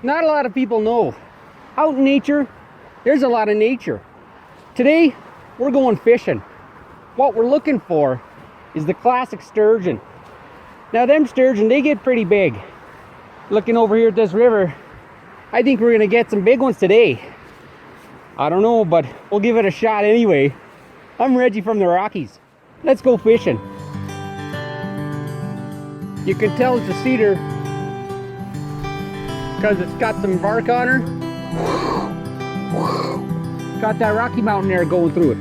not a lot of people know. Out in nature, there's a lot of nature. Today, we're going fishing. What we're looking for is the classic sturgeon. Now them sturgeon, they get pretty big. Looking over here at this river, I think we're gonna get some big ones today. I don't know, but we'll give it a shot anyway. I'm Reggie from the Rockies. Let's go fishing. You can tell it's a cedar because it's got some bark on her. Got that Rocky Mountain air going through it.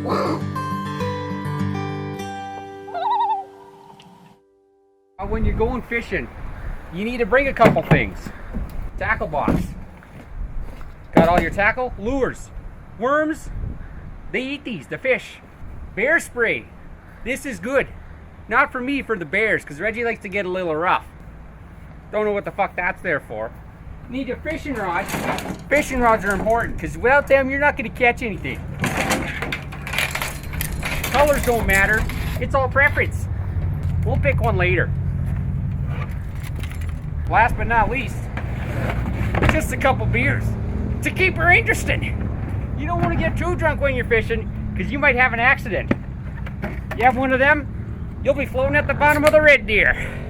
When you're going fishing, you need to bring a couple things. Tackle box. Got all your tackle, lures, worms. They eat these, the fish. Bear spray. This is good. Not for me, for the bears, because Reggie likes to get a little rough. Don't know what the fuck that's there for. Need your fishing rods. Fishing rods are important, because without them, you're not going to catch anything. Colors don't matter. It's all preference. We'll pick one later. Last but not least, just a couple beers to keep her interested. You don't want to get too drunk when you're fishing, because you might have an accident. You have one of them, you'll be floating at the bottom of the Red Deer.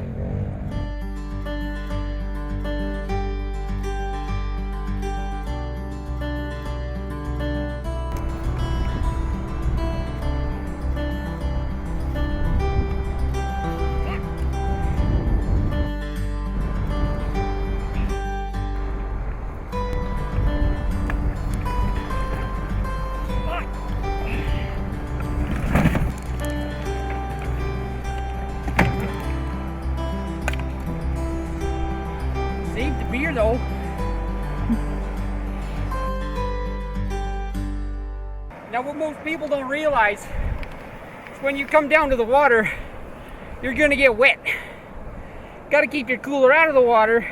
Save the beer though. Now what most people don't realize is when you come down to the water, you're gonna get wet. Gotta keep your cooler out of the water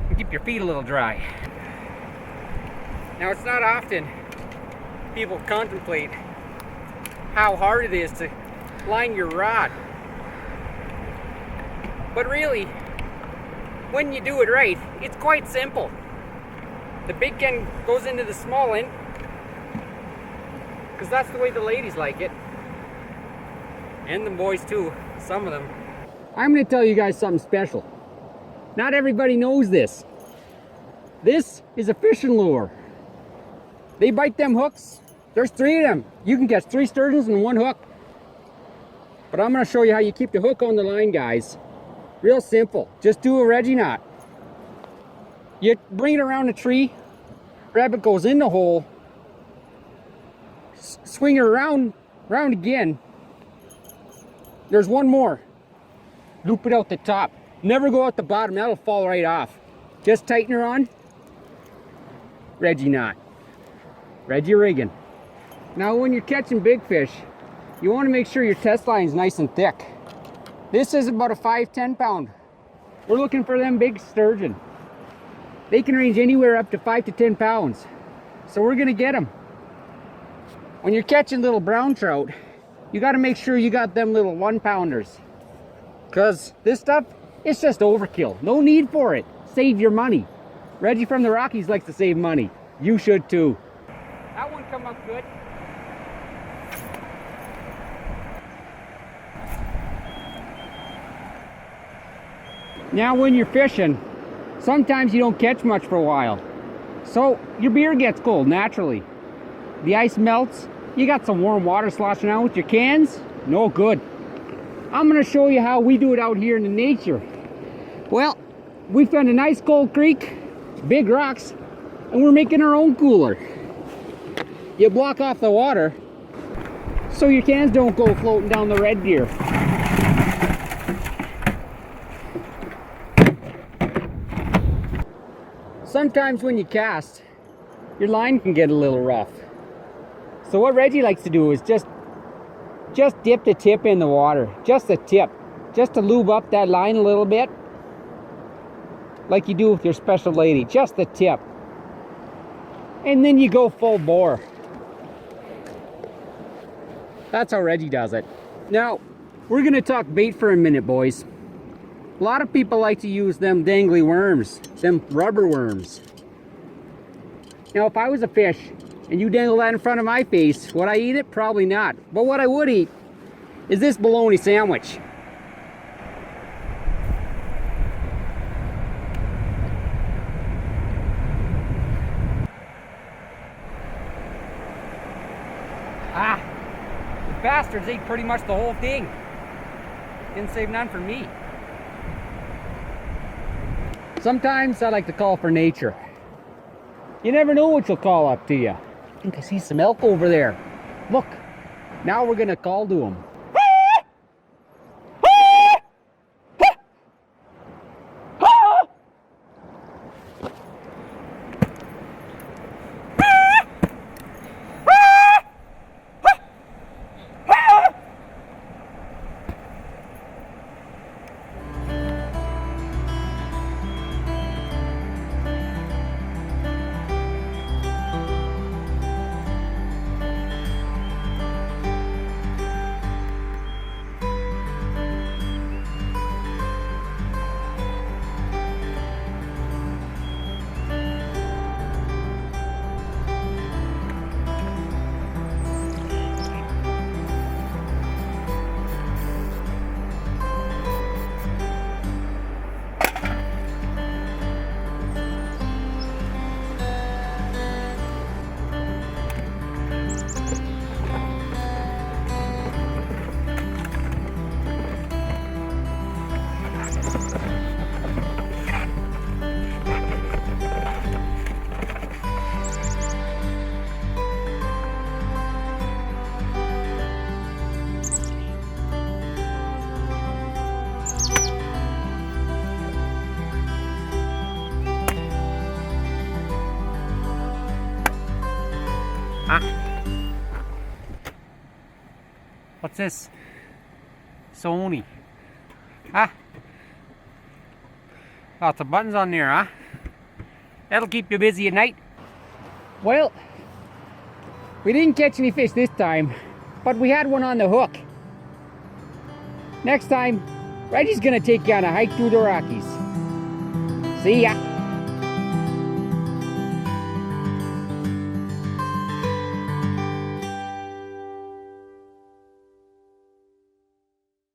and keep your feet a little dry. Now it's not often people contemplate how hard it is to line your rod. But really, when you do it right, it's quite simple. The big end goes into the small end, because that's the way the ladies like it. And the boys too, some of them. I'm gonna tell you guys something special. Not everybody knows this. This is a fishing lure. They bite them hooks. There's 3 of them. You can catch 3 sturgeons in 1 hook. But I'm gonna show you how you keep the hook on the line, guys. Real simple. Just do a Reggie knot. You bring it around a tree, rabbit goes in the hole, swing it around again. There's one more. Loop it out the top. Never go out the bottom, that'll fall right off. Just tighten her on. Reggie knot. Reggie rigging. Now when you're catching big fish, you want to make sure your test line is nice and thick. This is about a 5-10 pound. We're looking for them big sturgeon. They can range anywhere up to 5 to 10 pounds. So we're gonna get them. When you're catching little brown trout, you gotta make sure you got them little 1-pounders. Cause this stuff, it's just overkill. No need for it. Save your money. Reggie from the Rockies likes to save money. You should too. That one come up good. Now when you're fishing, sometimes you don't catch much for a while. So your beer gets cold naturally. The ice melts, you got some warm water sloshing out with your cans, no good. I'm gonna show you how we do it out here in the nature. Well, we found a nice cold creek, big rocks, and we're making our own cooler. You block off the water so your cans don't go floating down the Red Deer. Sometimes when you cast, your line can get a little rough. So what Reggie likes to do is just dip the tip in the water. Just the tip. Just to lube up that line a little bit. Like you do with your special lady. Just the tip. And then you go full bore. That's how Reggie does it. Now, we're going to talk bait for a minute, boys. A lot of people like to use them dangly worms, them rubber worms. Now, if I was a fish and you dangle that in front of my face, would I eat it? Probably not. But what I would eat is this bologna sandwich. Ah, the bastards ate pretty much the whole thing. Didn't save none for me. Sometimes I like to call for nature. You never know what she'll call up to you. I think I see some elk over there. Look, now we're gonna call to them. What's this? Sony. Lots of buttons on there, huh? That'll keep you busy at night. Well, we didn't catch any fish this time, but we had one on the hook. Next time, Reggie's gonna take you on a hike through the Rockies. See ya.